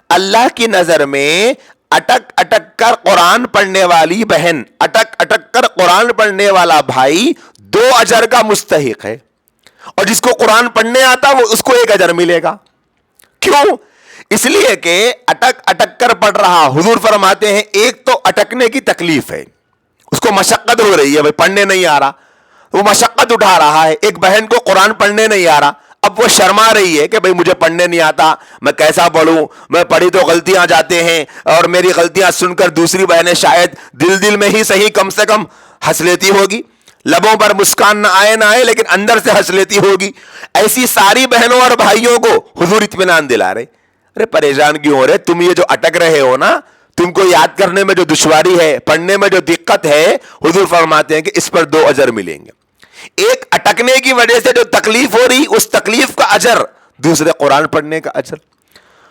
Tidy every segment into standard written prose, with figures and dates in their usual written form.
اللہ کی نظر میں اٹک اٹک کر قرآن پڑھنے والی بہن، اٹک اٹک کر قرآن پڑھنے والا بھائی 2 اجر کا مستحق ہے، اور جس کو قرآن پڑھنے آتا وہ اس کو 1 اجر ملے گا۔ کیوں؟ اس لیے کہ اٹک اٹک کر پڑھ رہا۔ حضور فرماتے ہیں ایک تو اٹکنے کی تکلیف ہے، اس کو مشقت ہو رہی ہے، بھائی پڑھنے نہیں آ رہا، وہ مشقت اٹھا رہا ہے۔ ایک بہن کو قرآن پڑھنے نہیں آ رہا، اب وہ شرما رہی ہے کہ بھئی مجھے پڑھنے نہیں آتا، میں کیسا پڑھوں، میں پڑھی تو غلطیاں جاتے ہیں، اور میری غلطیاں سن کر دوسری بہنیں شاید دل میں ہی صحیح کم سے کم ہنس لیتی ہوگی، لبوں پر مسکان نہ آئے لیکن اندر سے ہنس لیتی ہوگی۔ ایسی ساری بہنوں اور بھائیوں کو حضور اطمینان دلا رہے، ارے پریشان کیوں ہو رہے، تم یہ جو اٹک رہے ہو نا، تم کو یاد کرنے میں جو دشواری ہے، پڑھنے میں جو دقت ہے، حضور فرماتے ہیں کہ اس پر 2 اجر ملیں گے۔ ایک اٹکنے کی وجہ سے جو تکلیف ہو رہی، اس تکلیف کا اجر، دوسرے قرآن پڑھنے کا اجر۔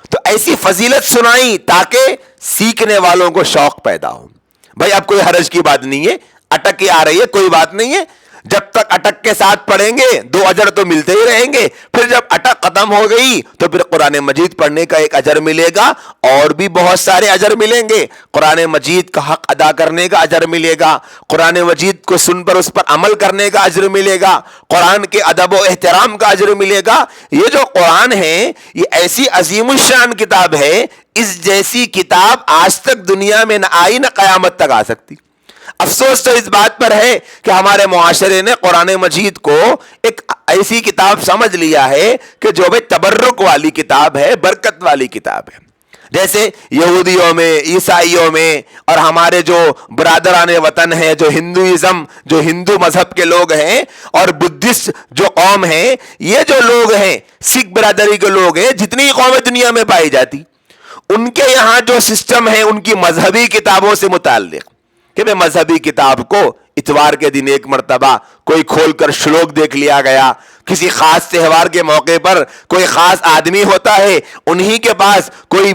تو ایسی فضیلت سنائی تاکہ سیکھنے والوں کو شوق پیدا ہو۔ بھائی اب کوئی حرج کی بات نہیں ہے، اٹک کے آ رہی ہے کوئی بات نہیں ہے، جب تک اٹک کے ساتھ پڑھیں گے 2 اجر تو ملتے ہی رہیں گے، پھر جب اٹک ختم ہو گئی تو پھر قرآن مجید پڑھنے کا 1 اجر ملے گا، اور بھی بہت سارے اجر ملیں گے۔ قرآن مجید کا حق ادا کرنے کا اجر ملے گا، قرآن مجید کو سن پر اس پر عمل کرنے کا اجر ملے گا، قرآن کے ادب و احترام کا اجر ملے گا۔ یہ جو قرآن ہے یہ ایسی عظیم الشان کتاب ہے، اس جیسی کتاب آج تک دنیا میں نہ آئی، نہ قیامت تک آ سکتی۔ افسوس تو اس بات پر ہے کہ ہمارے معاشرے نے قرآن مجید کو ایک ایسی کتاب سمجھ لیا ہے کہ جو بھئی تبرک والی کتاب ہے، برکت والی کتاب ہے۔ جیسے یہودیوں میں، عیسائیوں میں، اور ہمارے جو برادران وطن ہیں، جو ہندوازم، جو ہندو مذہب کے لوگ ہیں، اور بدھسٹ جو قوم ہیں، یہ جو لوگ ہیں، سکھ برادری کے لوگ ہیں، جتنی قومیں دنیا میں پائی جاتی، ان کے یہاں جو سسٹم ہے ان کی مذہبی کتابوں سے متعلق، کہ میں مذہبی کتاب کو اتوار کے دن 1 مرتبہ کوئی کھول کر شلوک دیکھ لیا گیا، کسی خاص تہوار کے موقع پر کوئی خاص آدمی ہوتا ہے، انہی کے پاس کوئی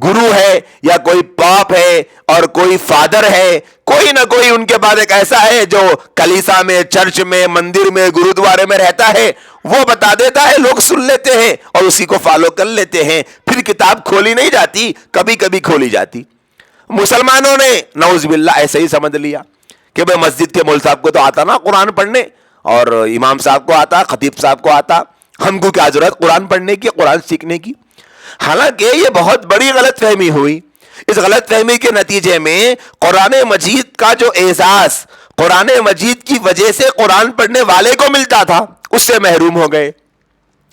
گرو ہے یا کوئی پاپ ہے اور کوئی فادر ہے، کوئی نہ کوئی ان کے پاس ایک ایسا ہے جو کلیسا میں، چرچ میں، مندر میں، گرودوارے میں رہتا ہے، وہ بتا دیتا ہے، لوگ سن لیتے ہیں اور اسی کو فالو کر لیتے ہیں، پھر کتاب کھولی نہیں جاتی، کبھی کبھی کھولی جاتی۔ مسلمانوں نے نعوذ باللہ ایسے ہی سمجھ لیا کہ بھئی مسجد کے مول صاحب کو تو آتا نا قرآن پڑھنے، اور امام صاحب کو آتا، خطیب صاحب کو آتا، ہم کو کیا ضرورت قرآن پڑھنے کی، قرآن سیکھنے کی۔ حالانکہ یہ بہت بڑی غلط فہمی ہوئی۔ اس غلط فہمی کے نتیجے میں قرآن مجید کا جو اعزاز قرآن مجید کی وجہ سے قرآن پڑھنے والے کو ملتا تھا، اس سے محروم ہو گئے۔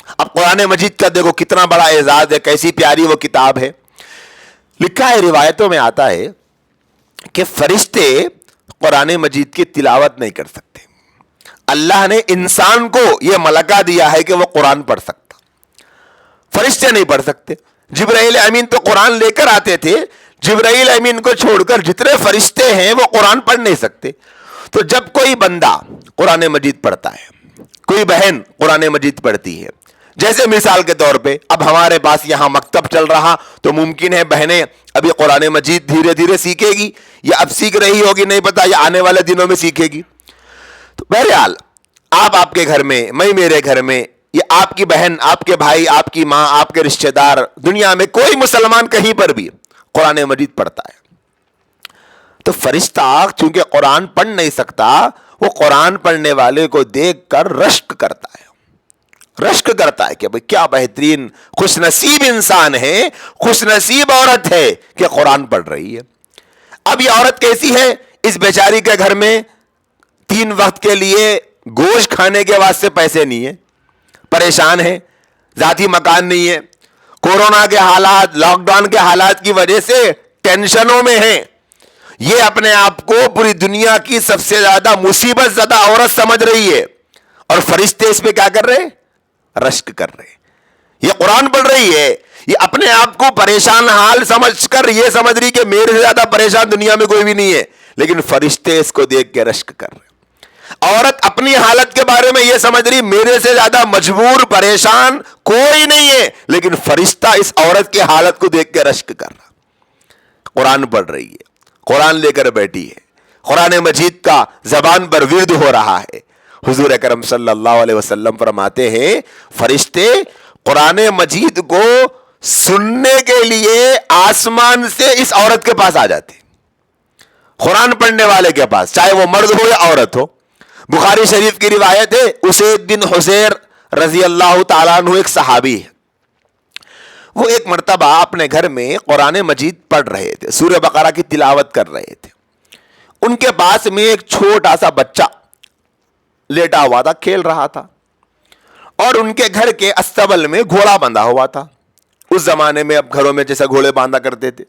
اب قرآن مجید کا دیکھو کتنا بڑا اعزاز ہے، کیسی پیاری وہ کتاب ہے۔ لکھا ہے، روایتوں میں آتا ہے کہ فرشتے قرآن مجید کی تلاوت نہیں کر سکتے، اللہ نے انسان کو یہ ملکہ دیا ہے کہ وہ قرآن پڑھ سکتا، فرشتے نہیں پڑھ سکتے۔ جبرائیل امین تو قرآن لے کر آتے تھے، جبرائیل امین کو چھوڑ کر جتنے فرشتے ہیں وہ قرآن پڑھ نہیں سکتے۔ تو جب کوئی بندہ قرآن مجید پڑھتا ہے، کوئی بہن قرآن مجید پڑھتی ہے، جیسے مثال کے طور پہ اب ہمارے پاس یہاں مکتب چل رہا، تو ممکن ہے بہنیں ابھی قرآن مجید دھیرے دھیرے سیکھے گی، یا اب سیکھ رہی ہوگی نہیں پتا، یا آنے والے دنوں میں سیکھے گی۔ تو بہرحال آپ کے گھر میں، میں میرے گھر میں، یہ آپ کی بہن، آپ کے بھائی، آپ کی ماں، آپ کے رشتہ دار، دنیا میں کوئی مسلمان کہیں پر بھی قرآن مجید پڑھتا ہے، تو فرشتہ چونکہ قرآن پڑھ نہیں سکتا، وہ قرآن پڑھنے والے کو دیکھ کر رشک کرتا ہے، رشک کرتا ہے کہ بھئی کیا بہترین خوش نصیب انسان ہے، خوش نصیب عورت ہے کہ قرآن پڑھ رہی ہے۔ اب یہ عورت کیسی ہے؟ اس بیچاری کے گھر میں 3 وقت کے لیے گوشت کھانے کے واسطے پیسے نہیں ہیں، پریشان ہے، ذاتی مکان نہیں ہے، کورونا کے حالات، لاک ڈاؤن کے حالات کی وجہ سے ٹینشنوں میں ہیں، یہ اپنے آپ کو پوری دنیا کی سب سے زیادہ مصیبت زدہ عورت سمجھ رہی ہے، اور فرشتے اس پہ کیا کر رہے ہیں؟ رشک کر رہے ہیں۔ یہ قرآن پڑھ رہی ہے، یہ اپنے آپ کو پریشان حال سمجھ کر یہ سمجھ رہی کہ میرے سے زیادہ پریشان دنیا میں کوئی بھی نہیں ہے، لیکن فرشتے اس کو دیکھ کے رشک کر رہے ہیں۔ عورت اپنی حالت کے بارے میں یہ سمجھ رہی میرے سے زیادہ مجبور، پریشان کوئی نہیں ہے، لیکن فرشتہ اس عورت کی حالت کو دیکھ کے رشک کر رہا۔ قرآن پڑھ رہی ہے، قرآن لے کر بیٹھی ہے، قرآن مجید کا زبان پر ورد ہو رہا ہے۔ حضور اکرم صلی اللہ علیہ وسلم فرماتے ہیں فرشتے قرآن مجید کو سننے کے لیے آسمان سے اس عورت کے پاس آ جاتے, قرآن پڑھنے والے کے پاس, چاہے وہ مرد ہو یا عورت ہو. بخاری شریف کی روایت ہے, اسید بن حسیر رضی اللہ تعالیٰ عنہ ایک صحابی ہے. وہ ایک مرتبہ اپنے گھر میں قرآن مجید پڑھ رہے تھے, سورہ بقرہ کی تلاوت کر رہے تھے. ان کے پاس میں ایک چھوٹا سا بچہ لیٹا ہوا تھا, کھیل رہا تھا, اور ان کے گھر کے استبل میں گھوڑا بندھا ہوا تھا. اس زمانے میں اب گھروں میں جیسا گھوڑے باندھا کرتے تھے.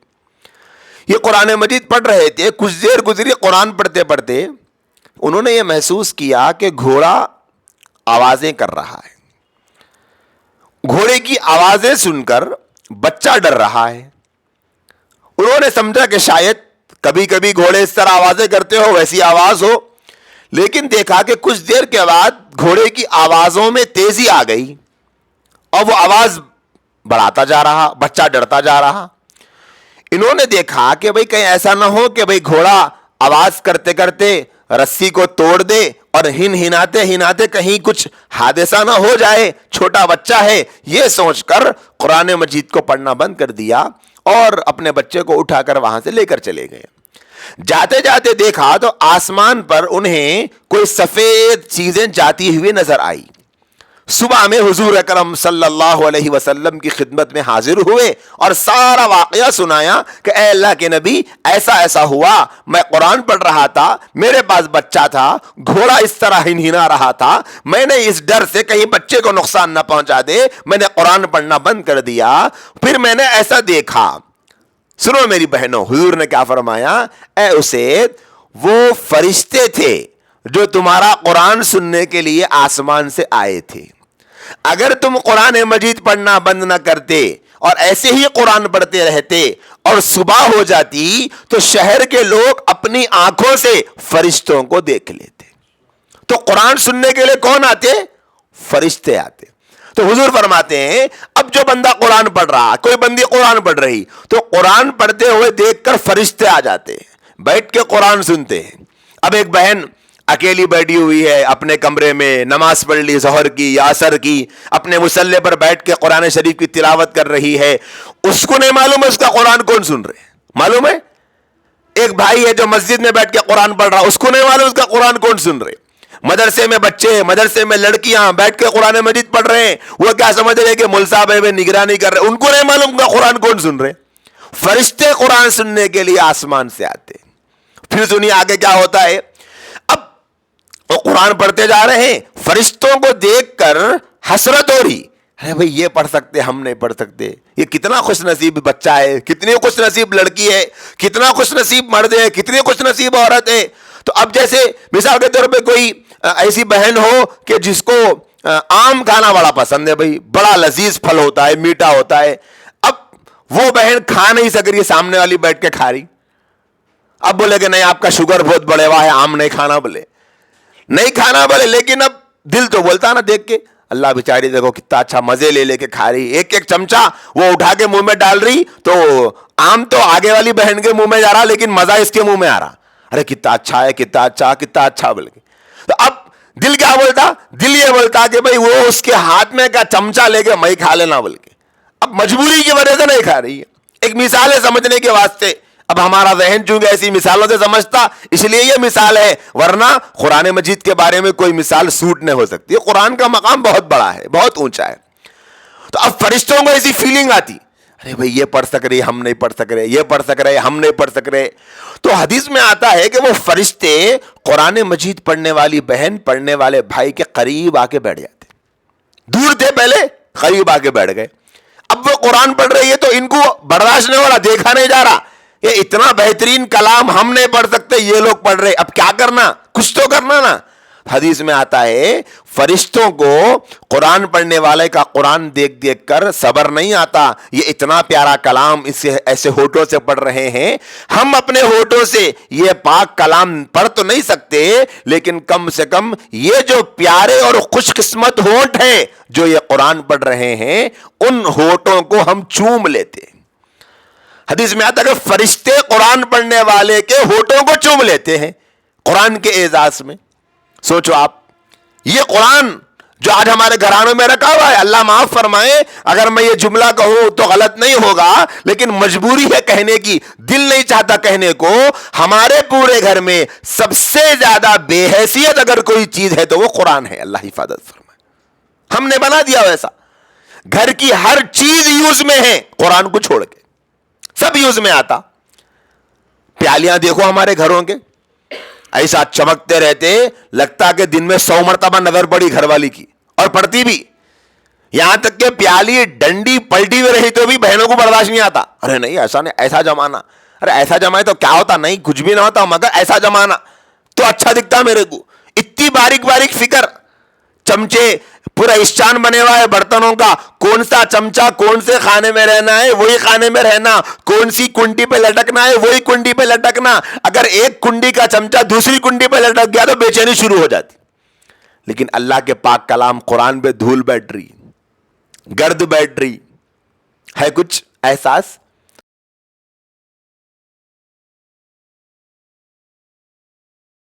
یہ قرآن مجید پڑھ رہے تھے. کچھ دیر گزری, قرآن پڑھتے پڑھتے انہوں نے یہ محسوس کیا کہ گھوڑا آوازیں کر رہا ہے. گھوڑے کی آوازیں سن کر بچہ ڈر رہا ہے. انہوں نے سمجھا کہ شاید کبھی کبھی گھوڑے اس طرح آوازیں کرتے ہو, ویسی آواز ہو. لیکن دیکھا کہ کچھ دیر کے بعد گھوڑے کی آوازوں میں تیزی آ گئی اور وہ آواز بڑھاتا جا رہا, بچہ ڈرتا جا رہا. انہوں نے دیکھا کہ بھئی کہیں ایسا نہ ہو کہ بھئی گھوڑا آواز کرتے کرتے رسی کو توڑ دے اور ہناتے ہناتے کہیں کچھ حادثہ نہ ہو جائے, چھوٹا بچہ ہے. یہ سوچ کر قرآن مجید کو پڑھنا بند کر دیا اور اپنے بچے کو اٹھا کر وہاں سے لے کر چلے گئے. جاتے جاتے دیکھا تو آسمان پر انہیں کوئی سفید چیزیں جاتی ہوئی نظر آئی. صبح میں حضور اکرم صلی اللہ علیہ وسلم کی خدمت میں حاضر ہوئے اور سارا واقعہ سنایا کہ اے اللہ کے نبی, ایسا ایسا ہوا, میں قرآن پڑھ رہا تھا, میرے پاس بچہ تھا, گھوڑا اس طرح ہنہنا رہا تھا, میں نے اس ڈر سے کہیں بچے کو نقصان نہ پہنچا دے میں نے قرآن پڑھنا بند کر دیا. پھر میں نے ایسا دیکھا. سنو میری بہنوں, حضور نے کیا فرمایا, اے اسید, وہ فرشتے تھے جو تمہارا قرآن سننے کے لیے آسمان سے آئے تھے. اگر تم قرآن مجید پڑھنا بند نہ کرتے اور ایسے ہی قرآن پڑھتے رہتے اور صبح ہو جاتی تو شہر کے لوگ اپنی آنکھوں سے فرشتوں کو دیکھ لیتے. تو قرآن سننے کے لیے کون آتے؟ فرشتے آتے. تو حضور فرماتے ہیں اب جو بندہ قرآن پڑھ رہا, کوئی بندی قرآن پڑھ رہی, تو قرآن پڑھتے ہوئے دیکھ کر فرشتے آ جاتے ہیں, بیٹھ کے قرآن سنتے ہیں. اب ایک بہن اکیلی بیٹھی ہوئی ہے اپنے کمرے میں, نماز پڑھ لی ظہر کی یا عصر کی, اپنے مصلی پر بیٹھ کے قرآن شریف کی تلاوت کر رہی ہے. اس کو نہیں معلوم ہے اس کا قرآن کون سن رہے. معلوم ہے ایک بھائی ہے جو مسجد میں بیٹھ کے قرآن پڑھ رہا, اس کو نہیں معلوم اس کا قرآن کون سن رہے. مدرسے میں بچے, مدرسے میں لڑکیاں بیٹھ کے قرآن مجید پڑھ رہے ہیں, وہ کیا سمجھ رہے کہ مول صاحب ہے نگرانی کر رہے, ان کو نہیں معلوم کا قرآن کون سن رہے. فرشتے قرآن سننے کے لیے آسمان سے آتے. پھر سنیے آگے کیا ہوتا ہے. اب وہ قرآن پڑھتے جا رہے ہیں, فرشتوں کو دیکھ کر حسرت ہو رہی, ارے بھائی یہ پڑھ سکتے, ہم نہیں پڑھ سکتے. یہ کتنا خوش نصیب بچہ ہے, کتنی خوش نصیب لڑکی ہے, کتنا خوش نصیب مرد ہے, کتنی خوش نصیب عورت ہے. تو اب جیسے مثال کے طور پہ کوئی ایسی بہن ہو کہ جس کو آم کھانا بڑا پسند ہے, بھائی بڑا لذیذ پھل ہوتا ہے, میٹھا ہوتا ہے. اب وہ بہن کھا نہیں سک رہی, سامنے والی بیٹھ کے کھا رہی. اب بولے کہ نہیں آپ کا شوگر بہت بڑھے ہوا ہے, آم نہیں کھانا, بولے نہیں کھانا بولے. لیکن اب دل تو بولتا نا دیکھ کے, اللہ بیچاری دیکھو کتنا اچھا مزے لے لے کے کھا رہی, ایک ایک چمچہ وہ اٹھا کے منہ میں ڈال رہی, تو آم تو آگے والی بہن کے منہ میں جا رہا لیکن مزہ اس کے منہ میں آ رہا. ارے کتنا اچھا ہے, کتنا اچھا, کتنا اچھا بول کے. تو اب دل کیا بولتا, دل یہ بولتا کہ بھئی وہ اس کے ہاتھ میں کا چمچہ لے کے میں کھا لینا بول کے. اب مجبوری کی وجہ سے نہیں کھا رہی ہے. ایک مثال ہے سمجھنے کے واسطے. اب ہمارا ذہن چونکہ ایسی مثالوں سے سمجھتا, اس لیے یہ مثال ہے, ورنہ قرآن مجید کے بارے میں کوئی مثال سوٹ نہیں ہو سکتی. قرآن کا مقام بہت بڑا ہے, بہت اونچا ہے. تو اب فرشتوں کو ایسی فیلنگ آتی, ارے بھئی یہ پڑھ سک رہے, ہم نہیں پڑھ سک رہے, یہ پڑھ سک رہے, ہم نہیں پڑھ سک رہے. تو حدیث میں آتا ہے کہ وہ فرشتے قرآن مجید پڑھنے والی بہن, پڑھنے والے بھائی کے قریب آ کے بیٹھ جاتے. دور تھے پہلے, قریب آ کے بیٹھ گئے. اب وہ قرآن پڑھ رہی ہے تو ان کو برداشت نہیں ہو رہا, دیکھا نہیں جا رہا, یہ اتنا بہترین کلام ہم نہیں پڑھ سکتے, یہ لوگ پڑھ رہے, اب کیا کرنا, کچھ تو کرنا نا. حدیث میں آتا ہے فرشتوں کو قرآن پڑھنے والے کا قرآن دیکھ دیکھ کر صبر نہیں آتا. یہ اتنا پیارا کلام اسے ایسے ہونٹوں سے پڑھ رہے ہیں, ہم اپنے ہونٹوں سے یہ پاک کلام پڑھ تو نہیں سکتے, لیکن کم سے کم یہ جو پیارے اور خوش قسمت ہونٹ ہیں جو یہ قرآن پڑھ رہے ہیں, ان ہونٹوں کو ہم چوم لیتے. حدیث میں آتا ہے کہ فرشتے قرآن پڑھنے والے کے ہونٹوں کو چوم لیتے ہیں قرآن کے اعزاز میں. سوچو آپ, یہ قرآن جو آج ہمارے گھرانوں میں رکھا ہوا ہے. اللہ معاف فرمائے اگر میں یہ جملہ کہوں تو غلط نہیں ہوگا, لیکن مجبوری ہے کہنے کی, دل نہیں چاہتا کہنے کو. ہمارے پورے گھر میں سب سے زیادہ بے حیثیت اگر کوئی چیز ہے تو وہ قرآن ہے. اللہ حفاظت فرمائے. ہم نے بنا دیا ویسا, گھر کی ہر چیز یوز میں ہے قرآن کو چھوڑ کے, سب یوز میں آتا. پیالیاں دیکھو ہمارے گھروں کے, ایسا چمکتے رہتے لگتا کہ دن میں 100 مرتبہ نظر پڑی گھر والی کی, اور پڑتی بھی. یہاں تک کہ پیالی ڈنڈی پلٹی ہوئی رہی تو بھی بہنوں کو برداشت نہیں آتا. ارے نہیں ایسا نہیں, ایسا جمانا, ارے ایسا جمائے تو کیا ہوتا, نہیں کچھ بھی نہ ہوتا مگر ایسا جمانا تو اچھا دکھتا میرے کو. اتنی باریک باریک فکر. چمچے پورا اسٹان بنے ہوا ہے برتنوں کا, کون سا چمچہ کون سے خانے میں رہنا ہے وہی خانے میں رہنا, کون سی کنڈی پہ لٹکنا ہے وہی کنڈی پہ لٹکنا. اگر ایک کنڈی کا چمچہ دوسری کنڈی پہ لٹک گیا تو بے چینی شروع ہو جاتی. لیکن اللہ کے پاک کلام قرآن پہ دھول بیٹھ رہی, گرد بیٹھ رہی ہے, کچھ احساس